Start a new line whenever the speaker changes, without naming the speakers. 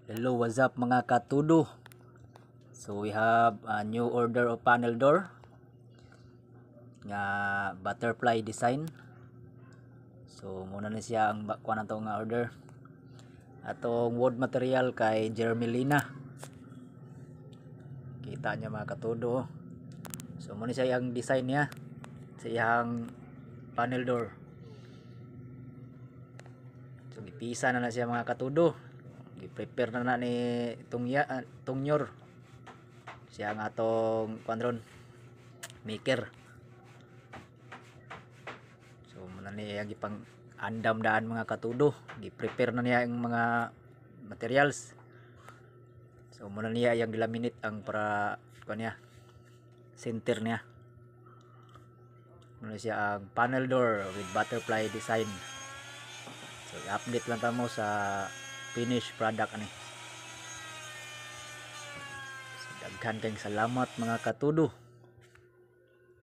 Hello, what's up mga katudo? So we have a new order of panel door nga butterfly design. So muna na siya ang kuha na to nga order. Atong wood material kay Jeremy Lina. Kita niya mga katudo. So muna siya ang design niya sa iyang panel door. So gipisa na siya mga katudo. Gi-prepare na ni Tungnyor. Siya ang atong kuandron maker. So muna niya gipang andam daan mga katudo. Gi-prepare na niya ang mga materials. So muna niya yang gilaminate ang para kanya center niya. Muna siya ang panel door with butterfly design. So i-update lang tamo sa finished product ani. So, daghan kayong salamat mga katudo.